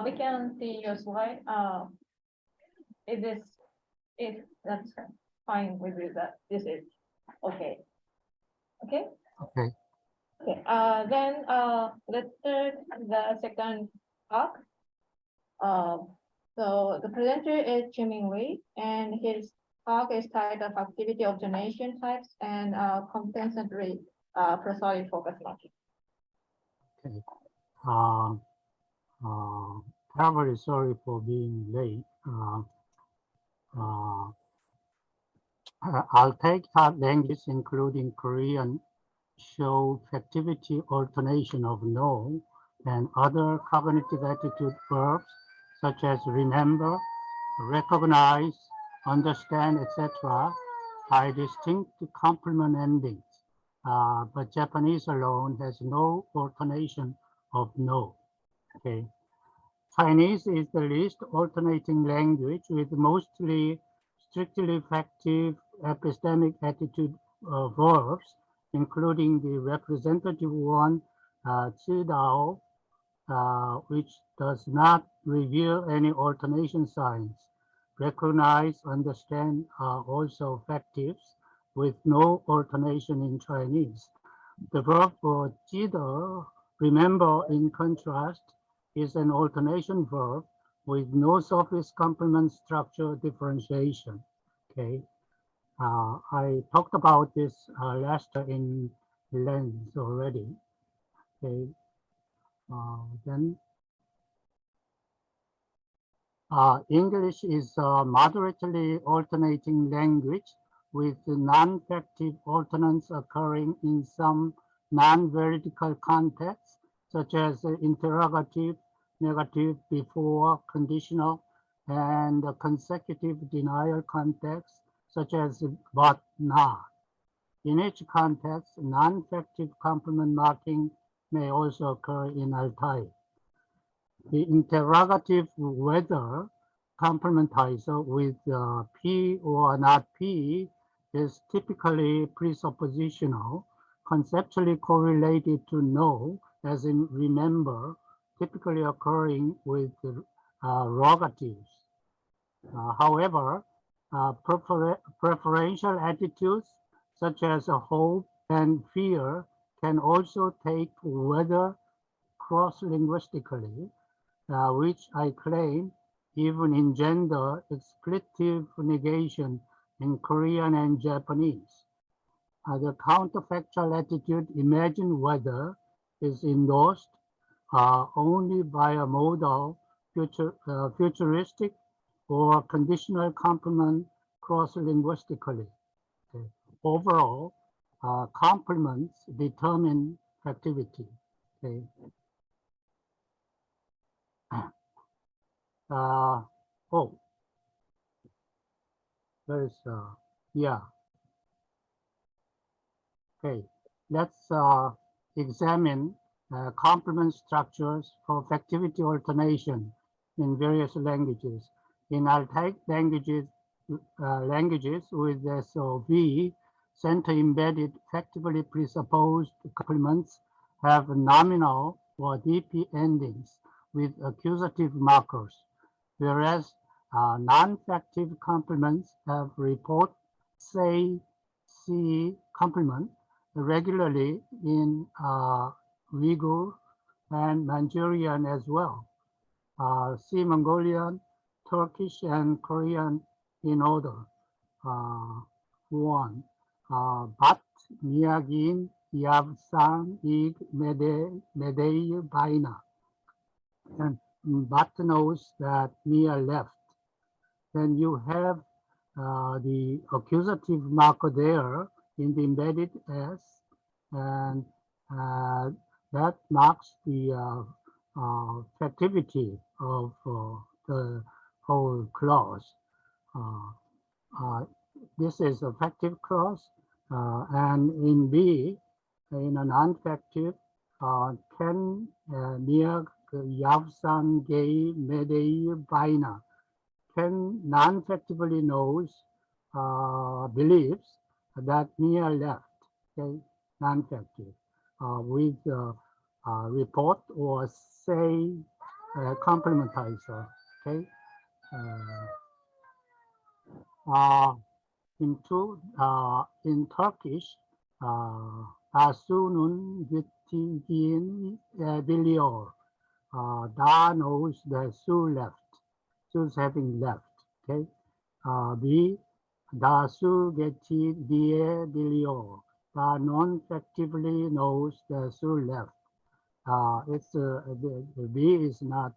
We can see your slide. If that's fine with you, that this is okay. Okay. Okay. Okay. Then let's start the second talk. So the presenter is Chungmin Lee, and his talk is titled Factivity Alternation Types and Compensatory Prosodic Focus Marking. Okay. Terribly sorry for being late. I'll take that languages, including Korean, show factivity alternation of know and other cognitive attitude verbs such as remember, recognize, understand, etc. by distinct complement endings. But Japanese alone has no alternation of know. Okay. Chinese is the least alternating language with mostly strictly factive epistemic attitude verbs, including the representative one, Zhi Dao, which does not reveal any alternation signs. Recognize, understand are also factives with no alternation in Chinese. The verb for 记得, remember, in contrast, is an alternation verb with no suffix complement structure differentiation. Okay, I talked about this last in length already. Okay, then English is a moderately alternating language with non-factive alternants occurring in some non-veridical contexts, such as interrogative, negative, before, conditional, and consecutive denial contexts, such as but not. In each context, non-factive complement marking may also occur in Altai. The interrogative whether complementizer with P or not P is typically presuppositional, conceptually correlated to know, as in remember, typically occurring with rogatives. However, preferential attitudes such as hope and fear can also take whether cross-linguistically, which I claim even engender expletive negation in Korean and Japanese. The counterfactual attitude imagine whether is endorsed only by a modal futuristic or conditional complement cross-linguistically. Okay. Overall, complements determine activity. Okay. Oh, there's, yeah. Okay, let's examine complement structures for factivity alternation in various languages. In Altaic languages with SOV, center-embedded factively presupposed complements have nominal or DP endings with accusative markers, whereas non-factive complements have report, say, see complement regularly in Uyghur and Manchurian as well. See Mongolian, Turkish, and Korean in order. One, Bat, Miyagin, Yavsan, Ig, Medei, Baina. And Bat knows that Mia left. Then you have the accusative marker there in the embedded S, and that marks the factivity of the whole clause. This is a factive clause, and in B, in a non-factive, Ken, Niag, Yavsan, Gay, Medei, Baina. Ken non-factively knows, believes that Mia left, okay, non-factive, with report or say complementizer. Okay. In Turkish, 다수는 뒤튀긴 biliyor. Da knows the Su left. Su's having left. Okay. B. Dasu geti diye biliyor. Da non-effectively knows the Su left. The B is not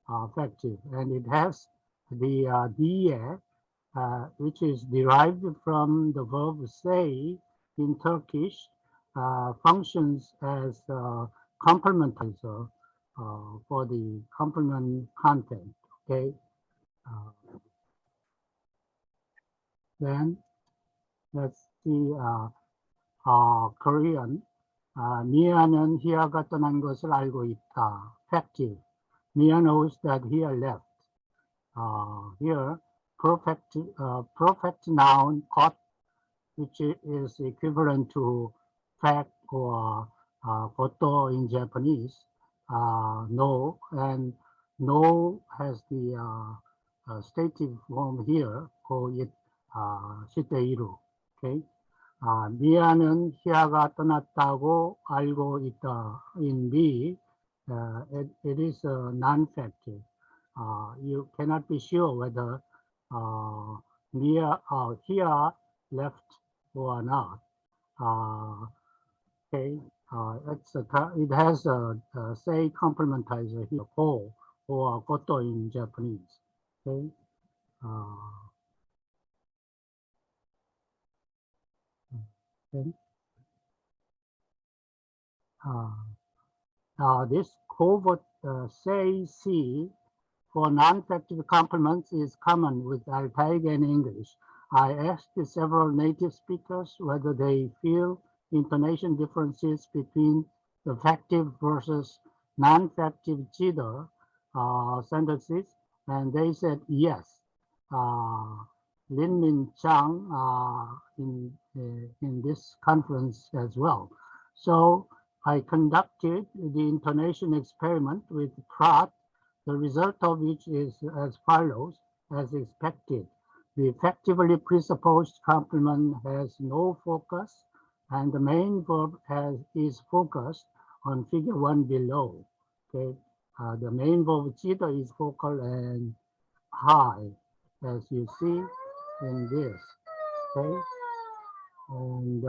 effective, and it has the diye, which is derived from the verb say in Turkish, functions as complementizer for the complement content. Okay. Then let's see Korean. 미아는 희아가 떠난 것을 알고 있다. Factive. Mia knows that he left. Here, perfect noun got, which is equivalent to fact or koto in Japanese. No, and no has the stative form here, called it shiteiru. Okay. 미아는 희아가 떠났다고 알고 있다. In B, it is non-factive. You cannot be sure whether Hia left or not. Okay, it has a say complementizer here, ko or koto in Japanese. Okay. Okay. This covert say C for non-factive complements is common with Altai and English. I asked several native speakers whether they feel intonation differences between the factive versus non-factive jitter sentences, and they said yes. Lin Min Chang in this conference as well. So I conducted the intonation experiment with Pratt, the result of which is as follows, as expected. The effectively presupposed complement has no focus, and the main verb is focused on figure 1 below. Okay, the main verb jitter is focal and high, as you see in this. Okay, and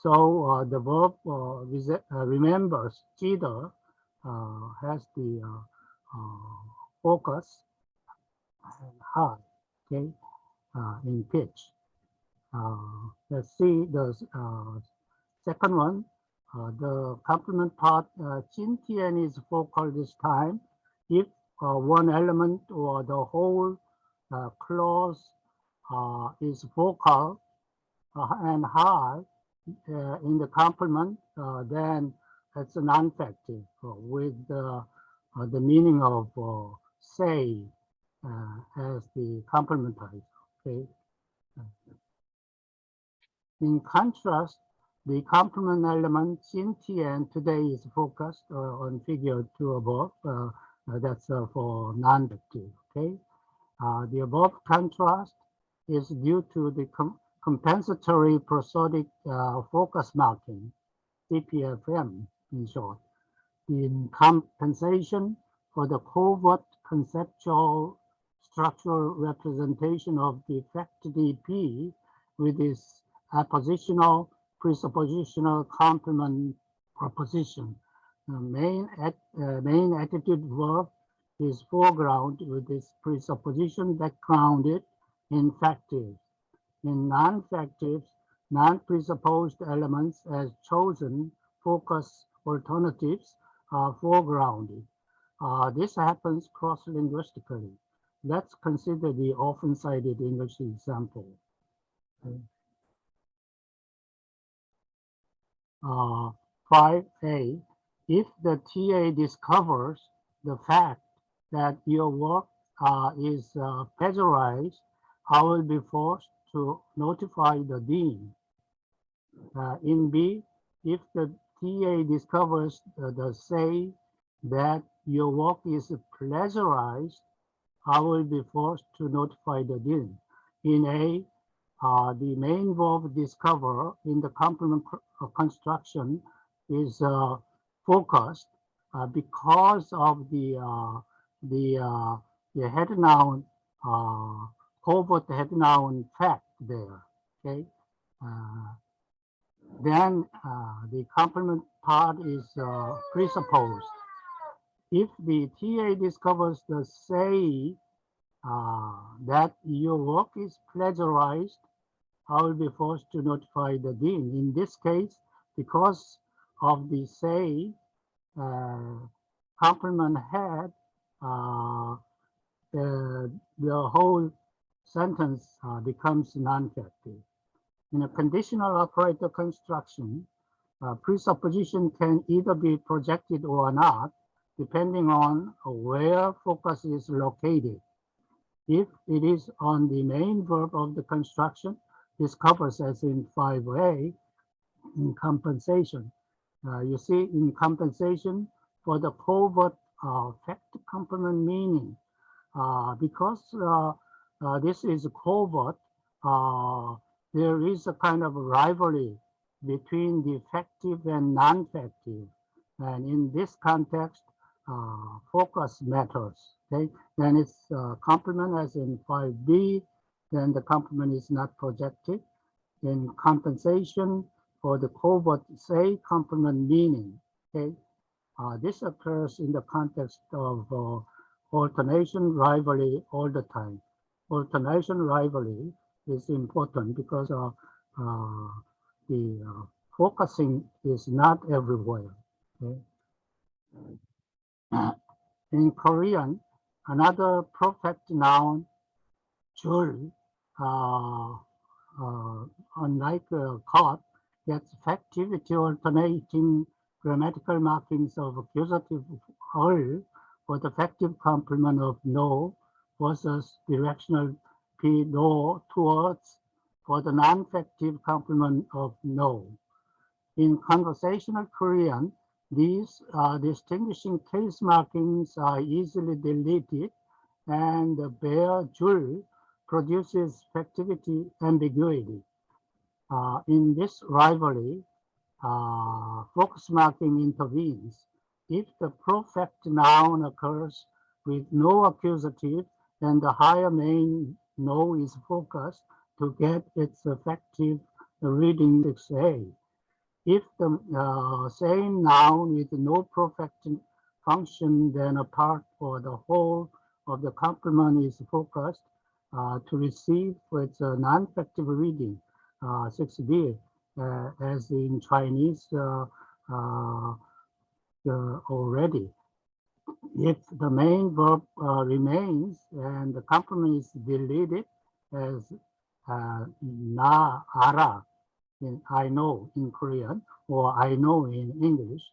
so the verb remembers jitter has the focus and high, okay, in pitch. Let's see the second one. The complement part, Chintian is focal this time. If one element or the whole clause is focal and high in the complement, then it's a non-factive with the meaning of say as the complementizer. Okay. In contrast, the complement element Chintian today is focused on figure 2 above. That's for non-factive. Okay. The above contrast is due to the compensatory prosodic focus marking, CPFM in short. In compensation for the covert conceptual structural representation of the factivity P with its appositional presuppositional complement proposition. The main attitude verb is foreground with its presupposition backgrounded in factives. In non-factives, non-presupposed elements as chosen focus alternatives are foregrounded. This happens cross-linguistically. Let's consider the often cited English example. 5A, if the TA discovers the fact that your work is plagiarized, I will be forced to notify the dean. In B, if the TA discovers the say that your work is plagiarized, I will be forced to notify the dean. In A, the main verb discover in the complement construction is focused because of the uh, the head noun covert head noun fact there. Okay, uh, then the complement part is presupposed. If the TA discovers the say that your work is plagiarized, I will be forced to notify the dean. In this case, because of the say complement head, uh, the whole sentence becomes non-effective. In a conditional operator construction, presupposition can either be projected or not, depending on where focus is located. If it is on the main verb of the construction, this covers as in 5A in compensation. You see in compensation for the covert fact complement meaning, because this is covert, uh, there is a kind of rivalry between the factive and non-factive. And in this context, focus matters. Okay, then it's complement as in 5B, then the complement is not projected. In compensation for the covert say complement meaning. Okay, this occurs in the context of alternation rivalry all the time. Alternation rivalry is important because the focusing is not everywhere. Okay? In Korean, another perfect noun, 줄, uh, unlike caught, gets factivity alternating grammatical markings of accusative 을 for the factive complement of no versus directional p no towards for the non-factive complement of no. In conversational Korean, these distinguishing case markings are easily deleted, and the bare 줄 produces factivity ambiguity. In this rivalry, focus marking intervenes. If the perfect noun occurs with no accusative, then the higher main no is focused to get its effective reading A. If the same noun with no perfect function, then a part or the whole of the complement is focused to receive its non-factive reading, 6B, as in Chinese already. If the main verb remains and the complement is deleted as na, ara, in I know in Korean, or I know in English,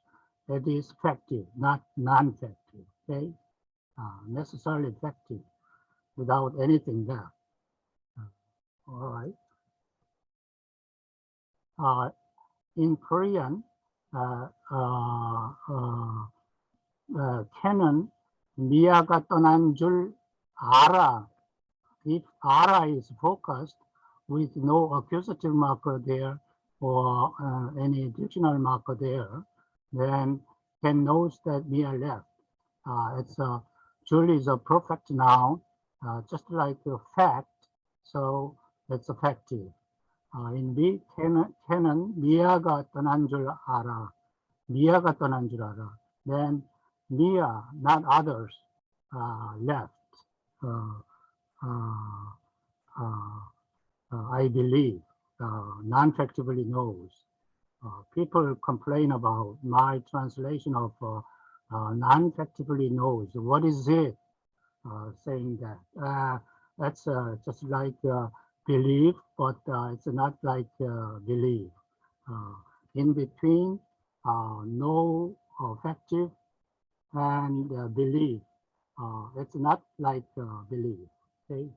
it is factive, not non-factive, okay? Necessarily factive without anything there. All right. In Korean, canon, 미아가 떠난 줄 알아. If ara is focused with no accusative marker there or any additional marker there, then Ken knows that Mia left. It's Julie is a perfect noun, just like a fact, so it's effective. In B, Canon, 미아가 떠난 줄 알아. 미아가 떠난 줄 알아. Then Mia, not others, left. I believe, non-factively knows. People complain about my translation of non-factively knows. What is it? Saying that. That's just like believe, but it's not like believe. In between, no factive and believe. It's not like believe. Okay.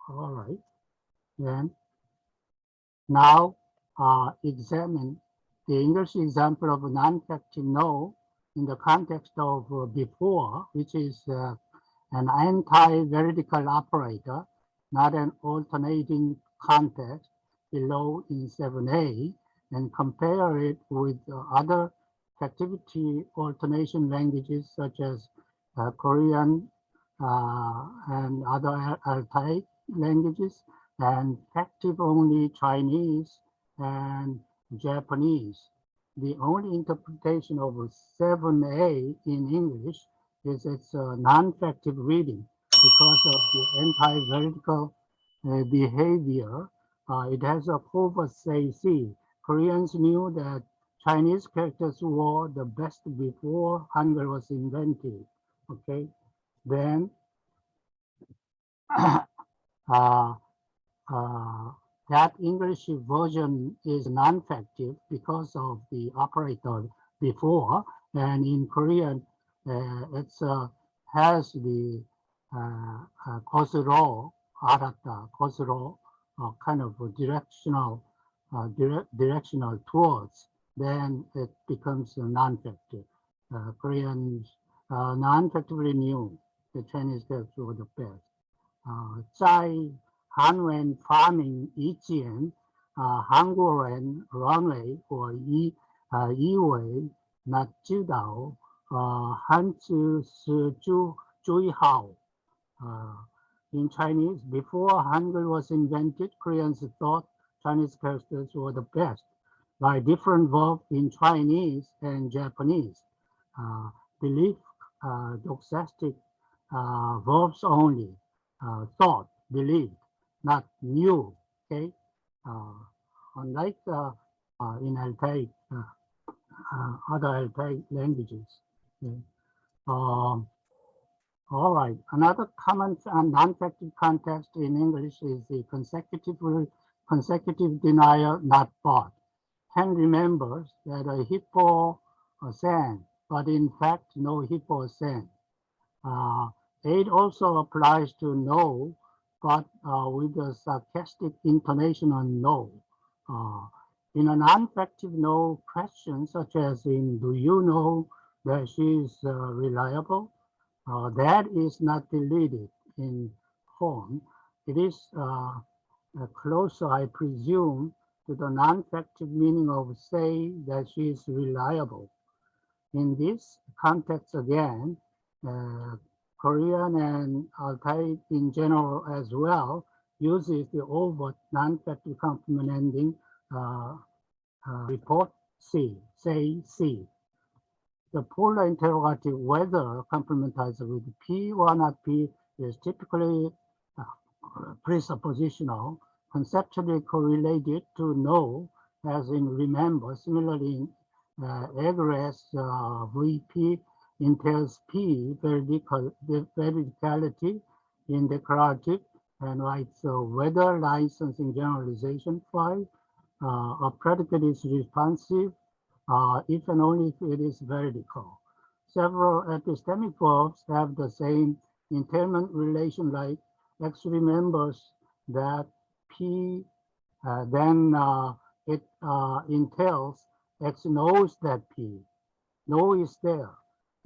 All right. Then now examine the English example of non-factive no in the context of before, which is an anti-veridical operator, not an alternating context below in 7a, and compare it with other Factivity alternation languages such as Korean and other Altai languages, and factive-only Chinese and Japanese. The only interpretation of 7a in English is its non-factive reading because of the anti-veridical behavior. It has a hover-say-see. Koreans knew that Chinese characters were the best before Hangul was invented. Okay, then that English version is non-factive because of the operator before, and in Korean, it has the 것으로 알았다, 것으로 kind of directional towards. Then it becomes non-factive. Koreans non-factively knew the Chinese characters were the best. 在韩文发明以前，韩国人认为或以为那知道汉字是最好。In Chinese, before Hangul was invented, Koreans thought Chinese characters were the best by different verbs in Chinese and Japanese. Belief, doxastic verbs only. Thought, believed, not knew. Okay, unlike in Altai, other Altai languages. Okay? All right. Another common non-factive context in English is the consecutive denial, not bought. Ken remembers that a hippo sang, but in fact, no hippo sang. It also applies to no, but with a sarcastic intonation on no. In a non-factive no question, such as in do you know that she is reliable? That is not deleted in form. It is closer, I presume, to the non-factive meaning of say that she is reliable. In this context again, Korean and Altai in general as well uses the overt non-factive complement ending report C, say C. The polar interrogative whether complementized with P or not P is typically presuppositional, conceptually correlated to no, as in remember. Similarly, egress VP entails P, veridicality in declarative, and writes whether licensing generalization 5, a predicate is responsive if and only if it is veridical. Several epistemic verbs have the same entailment relation, like X remembers that P, then it entails X knows that P. No is there,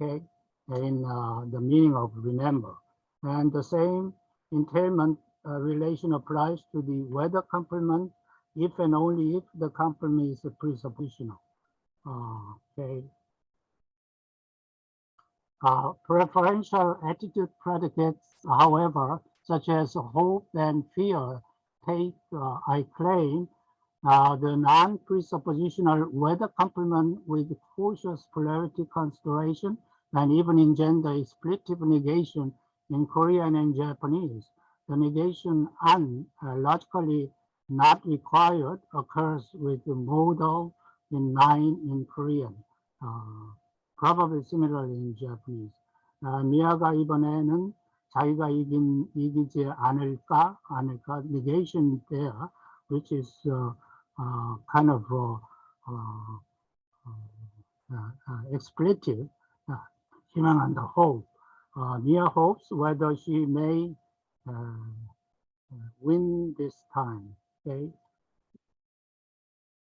okay, in the meaning of remember. And the same entailment relation applies to the whether complement if and only if the complement is presuppositional. Okay. Preferential attitude predicates, however, such as hope and fear, take, I claim, the non-presuppositional whether complement with cautious polarity consideration and even engender expletive negation in Korean and Japanese. The negation an, logically not required, occurs with the modal in 9 in Korean, probably similarly in Japanese. 미아가 이번에는 자기가 이기지 않을까, negation there, which is kind of expletive, 희망한다, hope. Mia hopes whether she may win this time. Okay.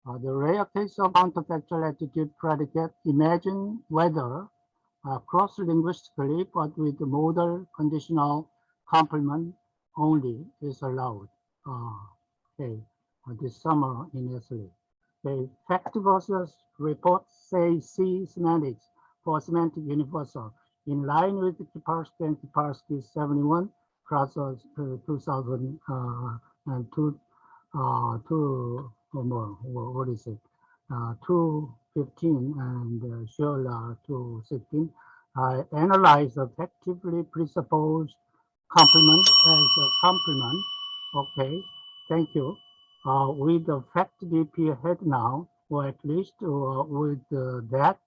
The rare case of counterfactual attitude predicate, imagine whether cross-linguistically, but with the modal conditional complement only is allowed. Okay, this summer in Italy. Okay, Factivity reports say C semantics for semantic universal in line with Kiparsky and Kiparsky 71, Prosodic 2002, or more, what is it? 215 and Scholar 216. I analyze effectively presupposed complement as a complement. Okay, thank you. With the fact DP ahead now, or at least with that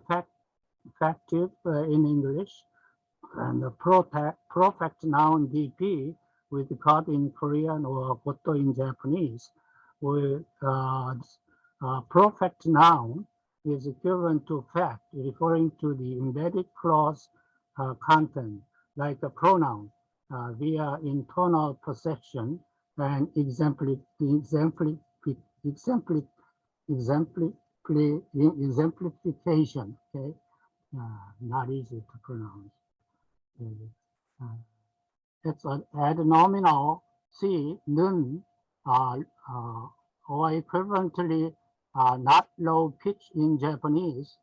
fact, factive in English, and the perfect noun DP with God in Korean or goto in Japanese, with perfect noun is equivalent to fact, referring to the embedded clause content, like a pronoun via internal perception and exemplification. Okay, not easy to pronounce. Uh, it's an adnominal C, 는, or equivalently not low pitch in Japanese.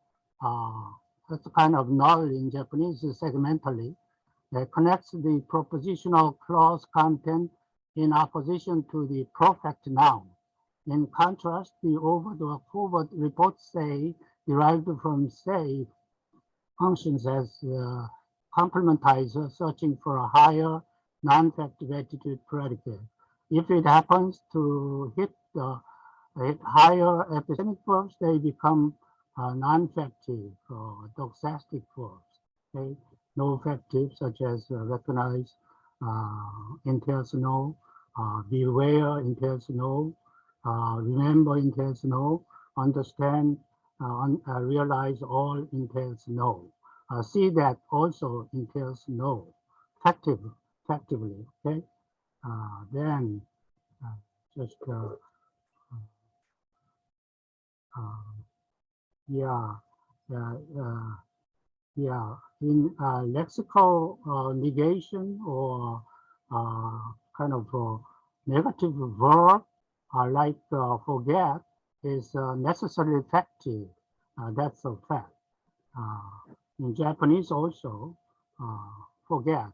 That's a kind of null in Japanese segmentally that connects the propositional clause content in opposition to the perfect noun. In contrast, the overt or covert reports say derived from say functions as complementizer searching for a higher non-factive attitude predicate. If it happens to hit higher epistemic verbs, they become non-factive or doxastic verbs. Okay? No factive such as recognize entails no, beware entails no, remember entails no, understand, realize all entails no. See that also entails no, factively, okay? Then just, yeah, yeah, in lexical negation or kind of negative verb like forget is necessarily factive. That's a fact. In Japanese also, forget.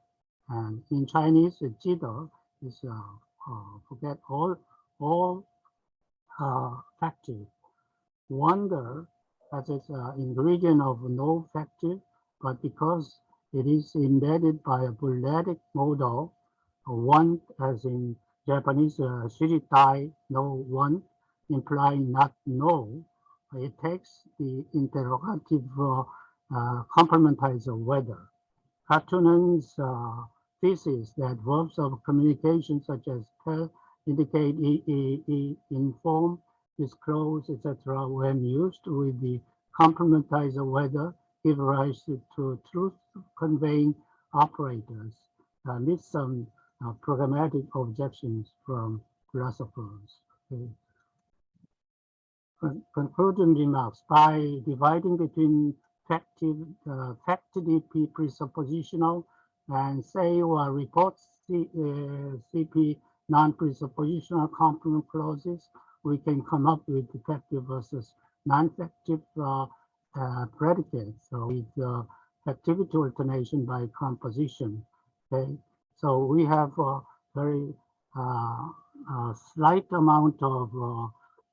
And in Chinese, 记得 is forget all factive. Wonder as its ingredient of no factive, but because it is embedded by a bulletic modal, want as in Japanese, shiritai, no one, implying not no, it takes the interrogative complementizer whether. Cartoonen's thesis that verbs of communication such as tell, indicate, inform, disclose, etc., when used with the complementizer whether, give rise to truth-conveying operators, amid some programmatic objections from philosophers. Okay. Concluding remarks, by dividing between factivity presuppositional and say or reports CP non-presuppositional complement clauses, we can come up with factive versus non-factive predicates. So with activity alternation by composition. Okay, so we have a very slight amount of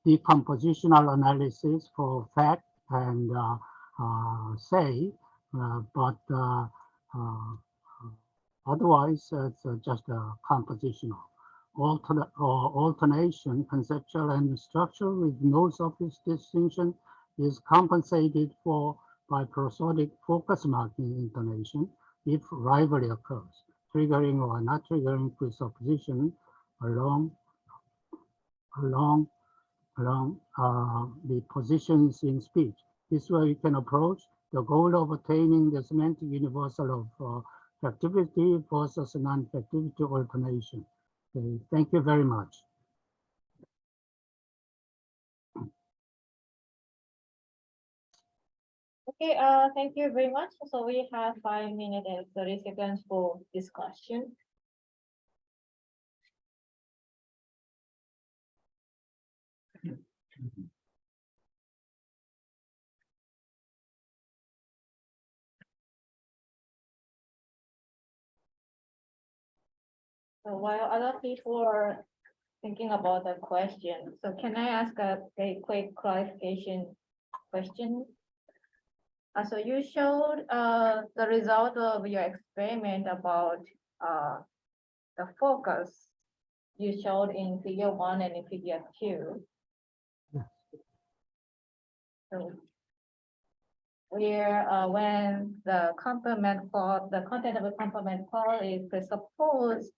decompositional analysis for fact and say, but otherwise it's just a compositional. Alternation, conceptual and structural with no surface distinction is compensated for by prosodic focus marking intonation if rivalry occurs, triggering or not triggering presupposition along the positions in speech. This way you can approach the goal of attaining the semantic universal of factivity versus non-factivity alternation. Okay, thank you very much. Okay, thank you very much. So we have 5 minutes and 30 seconds for discussion. So while other people are thinking about the question, so can I ask a quick clarification question? So you showed the result of your experiment about the focus you showed in figure 1 and in figure 2. Yes. So where when the complement clause, the content of a complement clause is presupposed,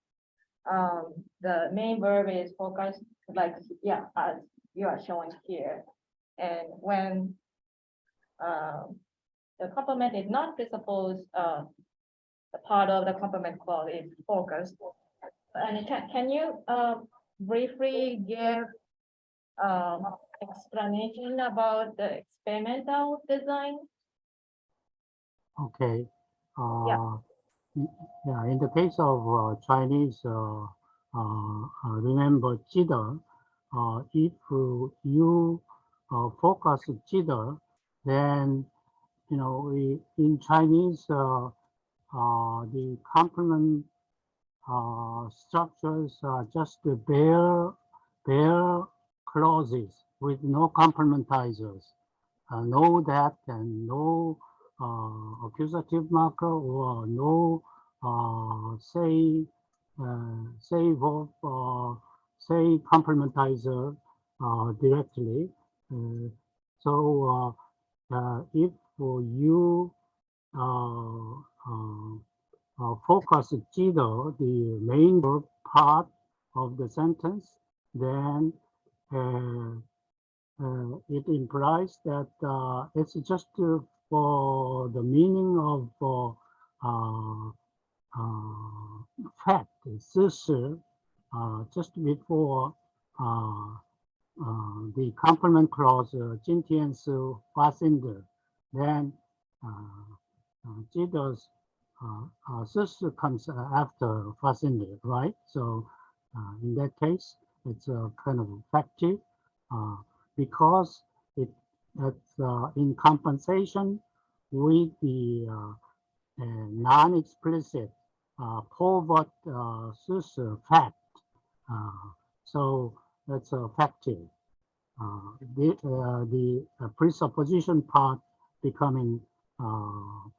the main verb is focused, like, yeah, as you are showing here. And when the complement is not presupposed, the part of the complement clause is focused. And can you briefly give explanation about the experimental design? Okay. Yeah. Yeah, in the case of Chinese, remember jitter. If you focus jitter, then in Chinese the complement structures are just bare clauses with no complementizers. No that and no accusative marker or no say verb say complementizer directly. So if you focus either the main verb part of the sentence, then it implies that it's just for the meaning of fact, 事实, just before the complement clause 今天是发生的, then Jido's sister comes after 发生的, right? So in that case, it's kind of effective because it's in compensation with the non-explicit covert sister fact. So that's effective. The presupposition part becoming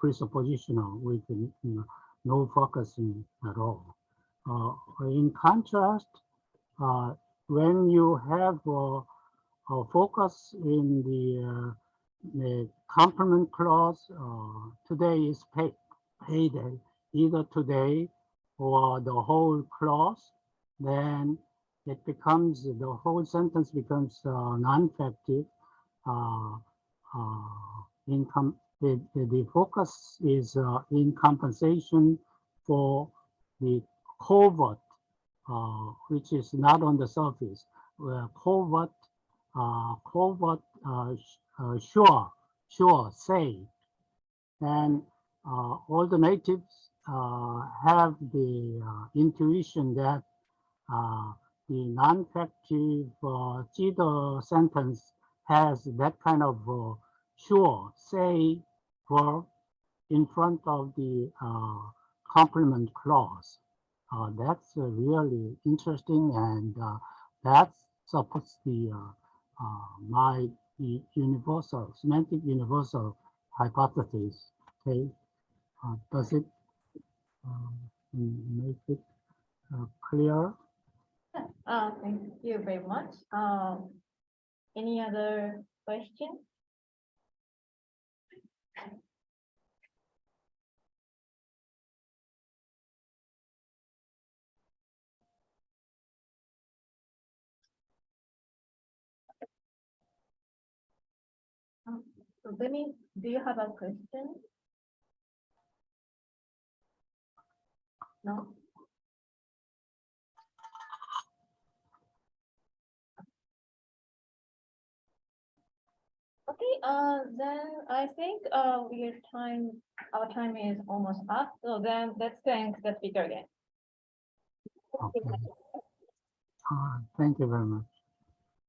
presuppositional with no focusing at all. In contrast, when you have a focus in the complement clause, today is payday, either today or the whole clause, then it becomes, the whole sentence becomes non-effective. The focus is in compensation for the covert, which is not on the surface. Covert, sure, say. And alternatives have the intuition that the non-effective jitter sentence has that kind of sure, say verb in front of the complement clause. That's really interesting, and that supports the my universal, semantic universal hypothesis. Okay, does it make it clear? Thank you very much. Any other questions? So Demi, do you have a question? No? Okay, then I think our time is almost up. So then let's thank the speaker again. Okay. Thank you very much.